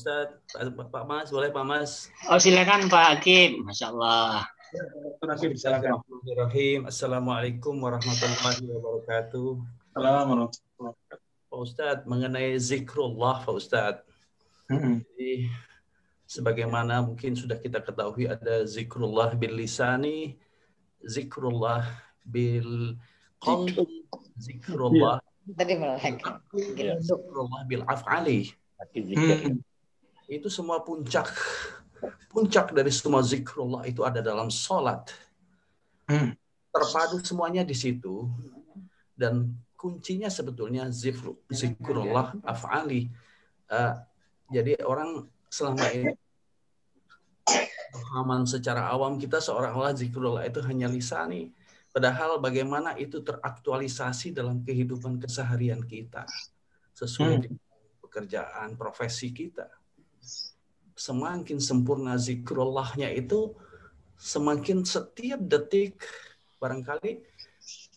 Ustaz. Pak Mas, boleh Pak Mas? Oh, silakan Pak Hakim. Masya Allah. Bismillahirrahmanirrahim. Assalamualaikum warahmatullahi wabarakatuh. Assalamualaikum. Pak Ustadz, mengenai zikrullah Pak Ustadz. Jadi, sebagaimana mungkin sudah kita ketahui ada zikrullah bil lisani, zikrullah bil qalbi, zikrullah zikrullah bil af'ali. Itu semua puncak dari semua zikrullah itu ada dalam sholat. Terpadu semuanya di situ. Dan kuncinya sebetulnya zikrullah af'ali. Jadi orang selama ini pemahaman secara awam kita seolah-olah zikrullah itu hanya lisani. Padahal bagaimana itu teraktualisasi dalam kehidupan keseharian kita. Sesuai dengan pekerjaan, profesi kita. Semakin sempurna zikrullahnya itu, semakin setiap detik barangkali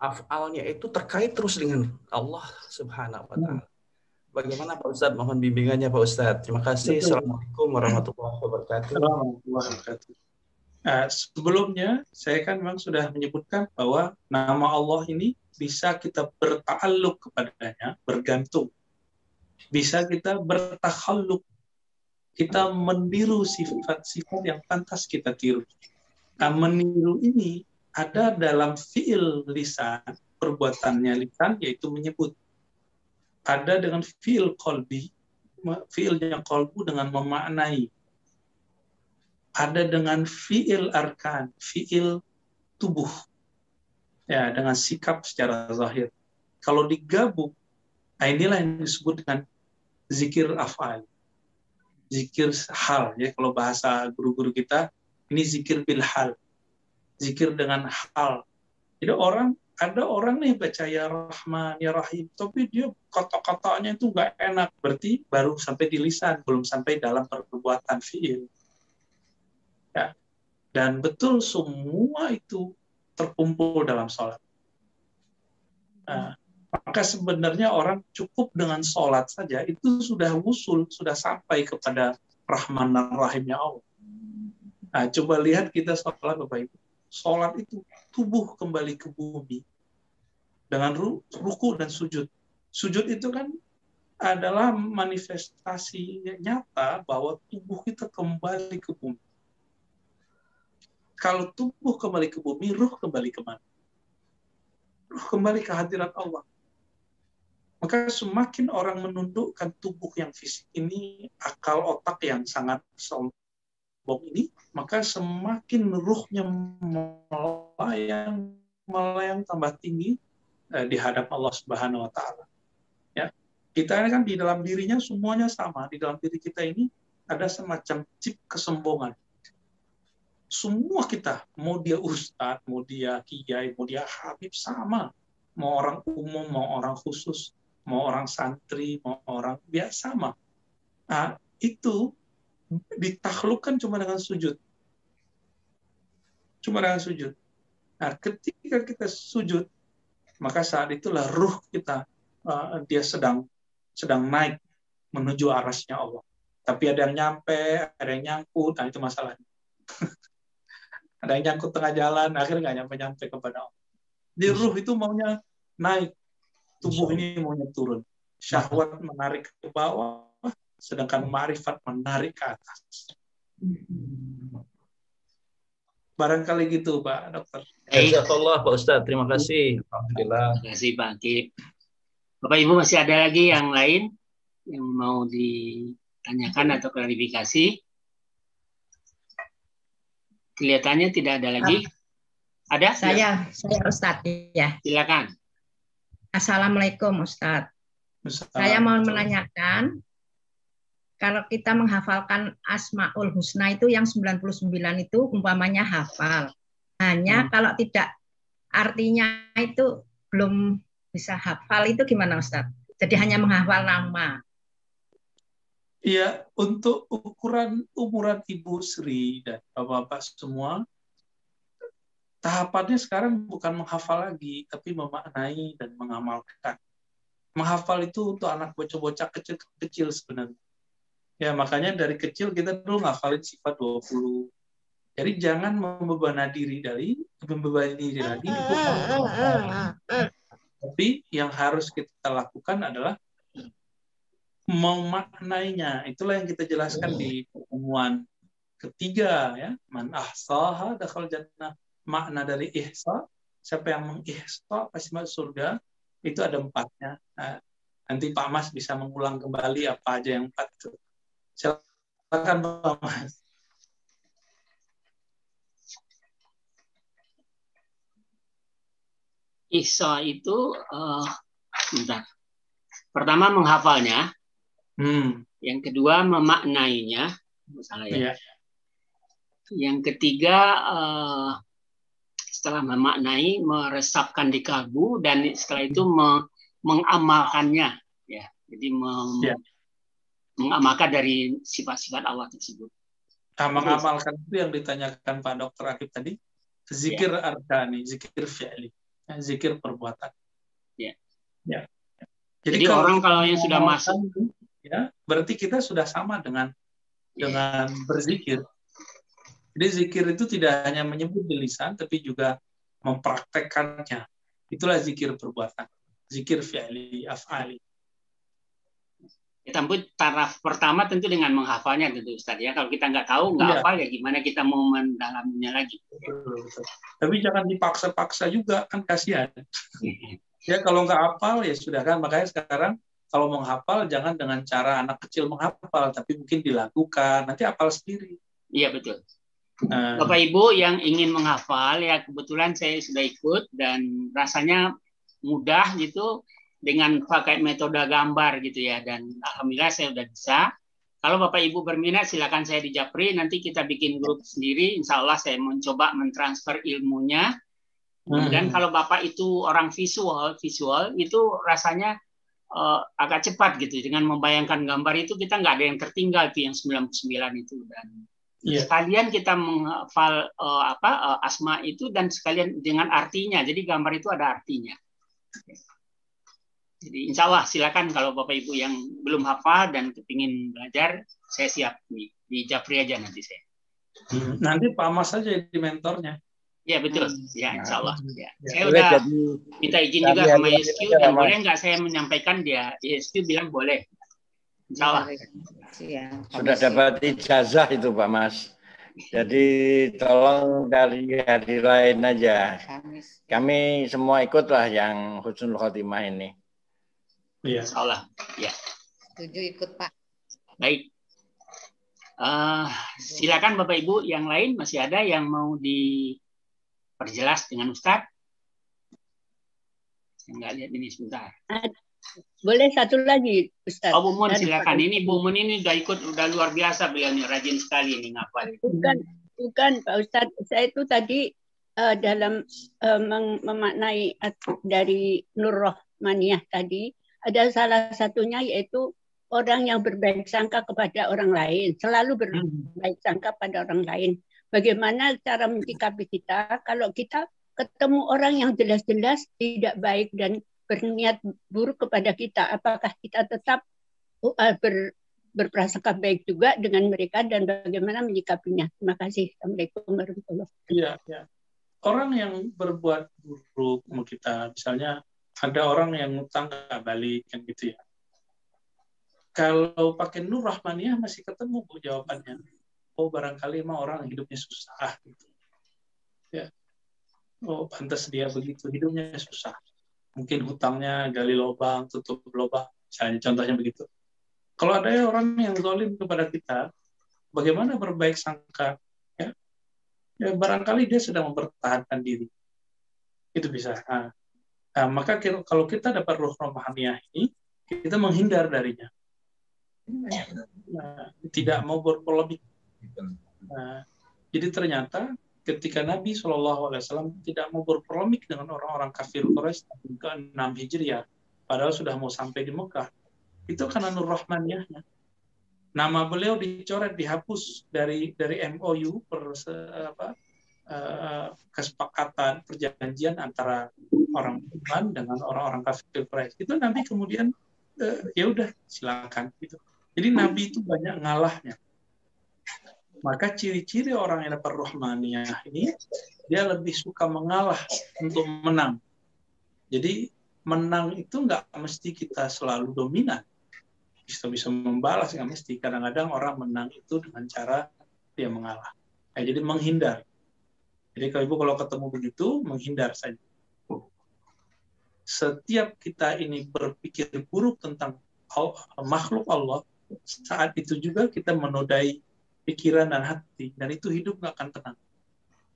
af'alnya itu terkait terus dengan Allah Subhanahu wa Ta'ala. Bagaimana Pak Ustadz? Mohon bimbingannya Pak Ustadz. Terima kasih. Assalamualaikum warahmatullahi wabarakatuh. Sebelumnya saya kan memang sudah menyebutkan bahwa nama Allah ini bisa kita berta'alluq kepadanya, bergantung. Bisa kita bertakhalluk, kita meniru sifat-sifat yang pantas kita tiru. Nah, meniru ini ada dalam fi'il lisan, perbuatannya lisan, yaitu menyebut. Ada dengan fi'il qalbi, fi'ilnya qalbu dengan memaknai. Ada dengan fi'il arkan, fi'il tubuh. Ya, dengan sikap secara zahir. Kalau digabung, nah inilah yang disebut dengan zikir af'al. Zikir hal, ya kalau bahasa guru-guru kita, ini zikir bil hal. Zikir dengan hal. Jadi ada orang nih baca ya Rahman, ya Rahim, tapi dia kata-katanya itu nggak enak. Berarti baru sampai di lisan, belum sampai dalam perbuatan fi'il. Ya. Dan betul semua itu terkumpul dalam sholat. Nah, maka sebenarnya orang cukup dengan sholat saja, itu sudah wusul, sudah sampai kepada Rahman dan Rahimnya Allah. Nah, coba lihat kita sholat Bapak Ibu. Sholat itu tubuh kembali ke bumi dengan ruku dan sujud. Sujud itu kan adalah manifestasi nyata bahwa tubuh kita kembali ke bumi. Kalau tubuh kembali ke bumi, ruh kembali kemana? Ruh kembali ke hadirat Allah. Maka semakin orang menundukkan tubuh yang fisik ini, akal otak yang sangat sombong ini, maka semakin ruhnya melayang tambah tinggi di hadapan Allah Subhanahu wa Ta'ala. Ya. Kita kan di dalam dirinya semuanya sama. Di dalam diri kita ini ada semacam chip kesombongan. Semua kita, mau dia ustadz, mau dia kiai, mau dia habib, sama. Mau orang umum, mau orang khusus, mau orang santri, mau orang biasa, sama. Nah, itu ditaklukkan cuma dengan sujud. Cuma dengan sujud. Nah, ketika kita sujud, maka saat itulah ruh kita, dia sedang naik menuju arasnya Allah. Tapi ada yang nyampe, ada yang nyangkut, nah itu masalahnya. Ada yang nyangkut tengah jalan, akhirnya nggak nyampe-nyampe kepada Allah. Di ruh itu maunya naik, tubuh ini maunya turun. Syahwat menarik ke bawah, sedangkan ma'rifat menarik ke atas. Barangkali gitu, Pak Dokter. Jazakallah Pak Ustadz, terima kasih. Alhamdulillah. Terima kasih Pak Hakim. Bapak Ibu masih ada lagi yang lain yang mau ditanyakan atau klarifikasi? Kelihatannya tidak ada lagi. Ada? Saya Ustadz ya. Silakan. Assalamualaikum Ustadz. Saya mau menanyakan, kalau kita menghafalkan Asmaul Husna itu yang 99 itu umpamanya hafal. Hanya kalau tidak artinya itu belum bisa hafal, itu gimana Ustadz? Jadi hanya menghafal nama. Iya, untuk umuran Ibu Sri dan Bapak-Bapak semua, tahapannya sekarang bukan menghafal lagi, tapi memaknai dan mengamalkan. Menghafal itu untuk anak bocah-bocah kecil-kecil sebenarnya. Ya, makanya dari kecil kita dulu ngafalin sifat 20. Jadi jangan membebani diri lagi itu. Tapi yang harus kita lakukan adalah memaknainya. Itulah yang kita jelaskan di pertemuan ketiga, ya. Man ahsaha dakhal jannah. Makna dari ihsa, siapa yang mengihsa pasti masuk surga. Itu ada 4-nya. Nah, nanti Pak Mas bisa mengulang kembali apa aja yang 4 itu. Silakan Pak Mas. Ihsa itu bentar. Pertama menghafalnya, yang kedua memaknainya, salah ya. Yang ketiga setelah memaknai meresapkan di kalbu dan setelah itu mengamalkannya, ya. Jadi mengamalkan dari sifat-sifat Allah tersebut. Mengamalkan itu yang ditanyakan Pak Dr. Akib tadi, zikir arkani, zikir fi'li. Zikir perbuatan. Ya. Jadi orang kalau yang sudah masuk, ya, berarti kita sudah sama dengan berzikir. Jadi zikir itu tidak hanya menyebut di lisan, tapi juga mempraktekkannya. Itulah zikir perbuatan. Zikir fi'li, af'ali. Taraf pertama tentu dengan menghafalnya tentu Ustaz ya. Kalau kita nggak tahu, nggak hafal ya gimana kita mau mendalaminya lagi. Betul. Tapi jangan dipaksa-paksa juga, kan kasihan. Ya kalau nggak hafal ya sudah kan. Makanya sekarang kalau menghafal jangan dengan cara anak kecil menghafal, tapi mungkin dilakukan, nanti hafal sendiri. Iya betul. Bapak Ibu yang ingin menghafal ya kebetulan saya sudah ikut dan rasanya mudah gitu. Dengan pakai metode gambar gitu ya, dan alhamdulillah saya udah bisa. Kalau Bapak Ibu berminat silakan saya di Japri, nanti kita bikin grup sendiri, insya Allah saya mencoba mentransfer ilmunya. Dan kalau Bapak itu orang visual itu rasanya agak cepat gitu, dengan membayangkan gambar itu kita nggak ada yang tertinggal tuh yang 99 itu, dan sekalian kita menghafal asma itu dan sekalian dengan artinya, jadi gambar itu ada artinya. Jadi insya Allah silakan kalau Bapak Ibu yang belum hafal dan kepingin belajar, saya siap nih di Japri aja nanti saya. Nanti Pak Mas saja di mentornya. Ya betul, ya insya Allah. Ya. Saya udah minta izin juga sama YSQ dan boleh nggak saya menyampaikan dia. YSQ bilang boleh. Insya Allah. Sudah dapat ijazah itu Pak Mas. Jadi tolong dari hari lain aja. Kami semua ikutlah yang Husnul Khotimah ini. Iya. Insya ya. Setuju ikut Pak. Baik. Silakan Bapak Ibu yang lain masih ada yang mau diperjelas dengan Ustadz? Saya nggak lihat ini sebentar. Boleh satu lagi Ustadz. Oh Bu Mun silakan. Ini Bu Mun ini udah luar biasa beliau nih, rajin sekali ini ngapal. Bukan Pak Ustadz. Saya itu tadi dalam memaknai dari Nur Rohmaniyah tadi. Ada salah satunya yaitu orang yang berbaik sangka kepada orang lain, selalu berbaik sangka pada orang lain. Bagaimana cara menyikapi kita kalau kita ketemu orang yang jelas-jelas tidak baik dan berniat buruk kepada kita? Apakah kita tetap berprasangka baik juga dengan mereka dan bagaimana menyikapinya? Terima kasih. Assalamualaikum warahmatullahi wabarakatuh. Iya. Orang yang berbuat buruk sama kita, misalnya ada orang yang ngutang nggak balik, kan gitu ya. Kalau pakai Nur Rahmaniyah masih ketemu Bu jawabannya. Oh barangkali emang orang hidupnya susah gitu. Ya. Oh pantas dia begitu, hidupnya susah. Mungkin hutangnya gali lubang, tutup lubang, misalnya contohnya begitu. Kalau ada orang yang zalim kepada kita, bagaimana berbaik sangka? Ya barangkali dia sedang mempertahankan diri. Itu bisa. Nah, maka kalau kita dapat ruh rohaniah ini, kita menghindar darinya. Nah, tidak mau berpolemik. Nah, jadi ternyata ketika Nabi SAW tidak mau berpolemik dengan orang-orang kafir Quraisy ke-6 Hijriah, padahal sudah mau sampai di Mekah, itu karena nur rahmaniyahnya. Nama beliau dicoret, dihapus dari MOU kesepakatan perjanjian antara orang iman dengan orang-orang kafir Quraisy. Itu nanti kemudian ya udah silakan gitu. Jadi Nabi itu banyak ngalahnya. Maka ciri-ciri orang yang dapat Rahmaniyah ini, dia lebih suka mengalah untuk menang. Jadi menang itu nggak mesti kita selalu dominan. Kita bisa membalas, nggak mesti. Kadang-kadang orang menang itu dengan cara dia mengalah. Jadi menghindar. Jadi kalau Ibu kalau ketemu begitu, menghindar saja. Setiap kita ini berpikir buruk tentang makhluk Allah, saat itu juga kita menodai pikiran dan hati, dan itu hidup nggak akan tenang.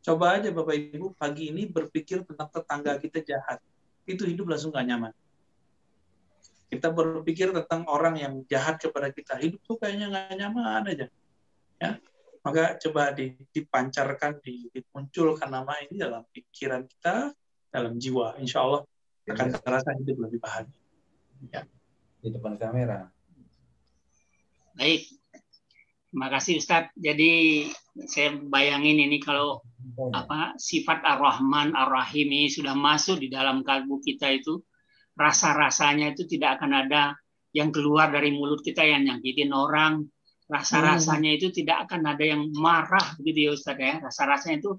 Coba aja Bapak Ibu pagi ini berpikir tentang tetangga kita jahat, itu hidup langsung nggak nyaman. Kita berpikir tentang orang yang jahat kepada kita, hidup tuh kayaknya nggak nyaman aja. Ya, maka coba dipancarkan, dimunculkan nama ini dalam pikiran kita, dalam jiwa. Insya Allah akan terasa hidup lebih bahagia. Ya. Di depan kamera. Baik. Terima kasih Ustadz. Jadi saya bayangin ini kalau sifat Ar-Rahman Ar-Rahim ini sudah masuk di dalam kalbu kita itu, rasa-rasanya itu tidak akan ada yang keluar dari mulut kita yang nyakitin orang. Rasa-rasanya itu tidak akan ada yang marah gitu ya Ustadz ya. Rasa-rasanya itu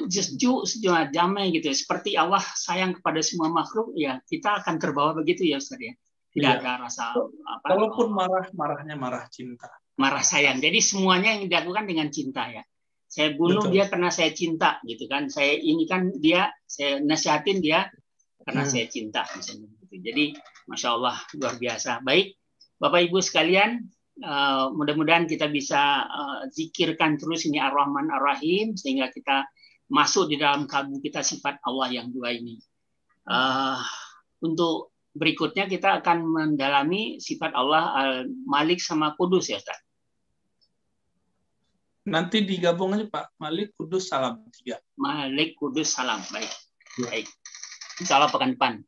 sejuk damai gitu ya. Seperti Allah sayang kepada semua makhluk, ya kita akan terbawa begitu ya Ustadz ya. Tidak ada rasa walaupun marahnya marah cinta, marah sayang. Jadi semuanya yang dilakukan dengan cinta ya. Saya bunuh dia karena saya cinta gitu kan. Saya ini kan dia, saya nasihatin dia karena saya cinta misalnya gitu. Jadi masya Allah luar biasa. Baik Bapak Ibu sekalian, mudah-mudahan kita bisa zikirkan terus ini Ar-Rahman Ar-Rahim sehingga kita masuk di dalam kalbu kita sifat Allah yang dua ini. Untuk berikutnya kita akan mendalami sifat Allah Al-Malik sama Kudus ya Ustaz. Nanti digabung aja Pak, Malik, Kudus, Salam 3. Malik, Kudus, Salam. Baik. Baik. Insya Allah pekan depan.